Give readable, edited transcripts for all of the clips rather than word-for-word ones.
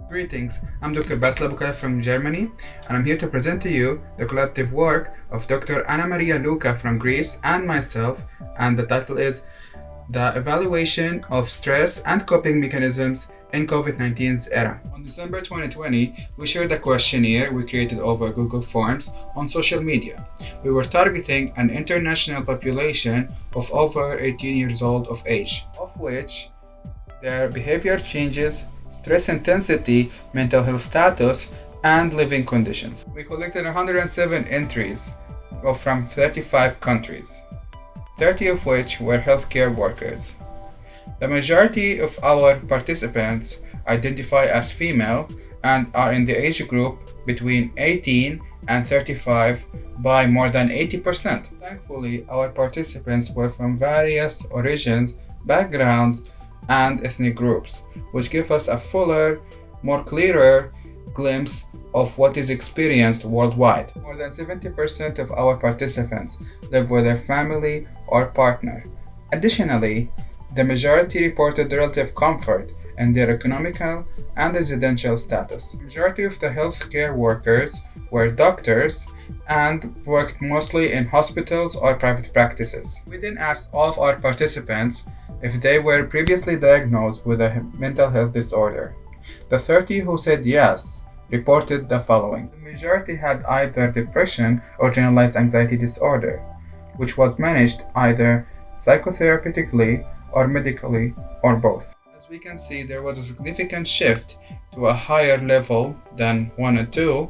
Greetings, I'm Dr. Basel Abukhalaf from Germany, and I'm here to present to you the collaborative work of Dr. Anna Maria Luca from Greece and myself, and the title is The Evaluation of Stress and Coping Mechanisms in COVID-19's Era. On December 2020, we shared a questionnaire we created over Google Forms on social media. We were targeting an international population of over 18 years old of age, of which their behavior changes, stress intensity, mental health status, and living conditions. We collected 107 entries from 35 countries, 30 of which were healthcare workers. The majority of our participants identify as female and are in the age group between 18 and 35 by more than 80%. Thankfully, our participants were from various origins, backgrounds, and ethnic groups, which give us a fuller, more clearer glimpse of what is experienced worldwide. More than 70% of our participants live with their family or partner. Additionally, the majority reported relative comfort in their economical and residential status. The majority of the healthcare workers were doctors and worked mostly in hospitals or private practices. We then asked all of our participants if they were previously diagnosed with a mental health disorder. The 30 who said yes reported the following. The majority had either depression or generalized anxiety disorder, which was managed either psychotherapeutically or medically or both. As we can see, there was a significant shift to a higher level than 1 and 2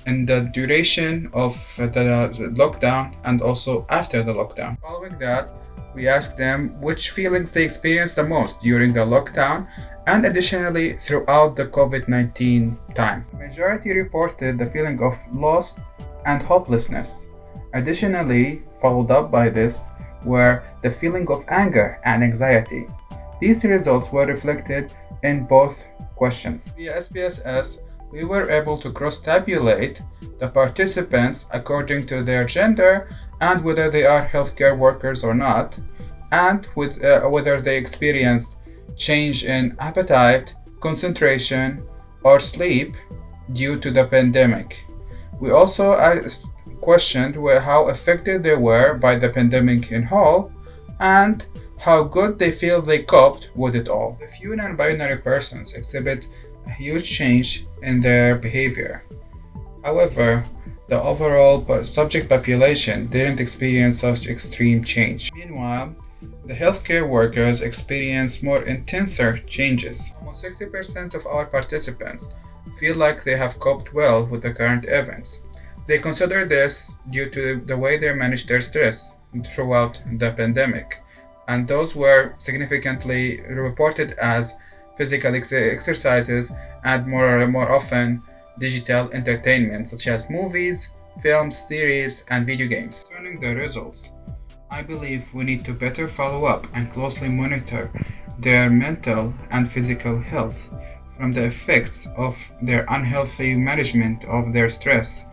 in the duration of the lockdown and also after the lockdown. Following that, we asked them which feelings they experienced the most during the lockdown and additionally throughout the COVID-19 time. The majority reported the feeling of loss and hopelessness. Additionally, followed up by this were the feeling of anger and anxiety. These results were reflected in both questions. Via SPSS, we were able to cross-tabulate the participants according to their gender and whether they are healthcare workers or not, and whether they experienced change in appetite, concentration, or sleep due to the pandemic. We also questioned how affected they were by the pandemic in whole and how good they feel they coped with it all. The few non-binary persons exhibit a huge change in their behavior. However, the overall subject population didn't experience such extreme change. Meanwhile, the healthcare workers experienced more intenser changes. Almost 60% of our participants feel like they have coped well with the current events. They consider this due to the way they managed their stress throughout the pandemic, and those were significantly reported as physical exercises and more often digital entertainment such as movies, films, series, and video games. Concerning the results, I believe we need to better follow up and closely monitor their mental and physical health from the effects of their unhealthy management of their stress.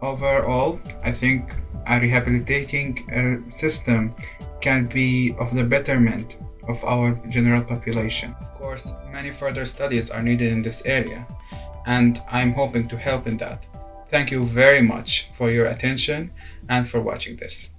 Overall, I think a rehabilitating system can be of the betterment of our general population. Of course, many further studies are needed in this area, and I'm hoping to help in that. Thank you very much for your attention and for watching this.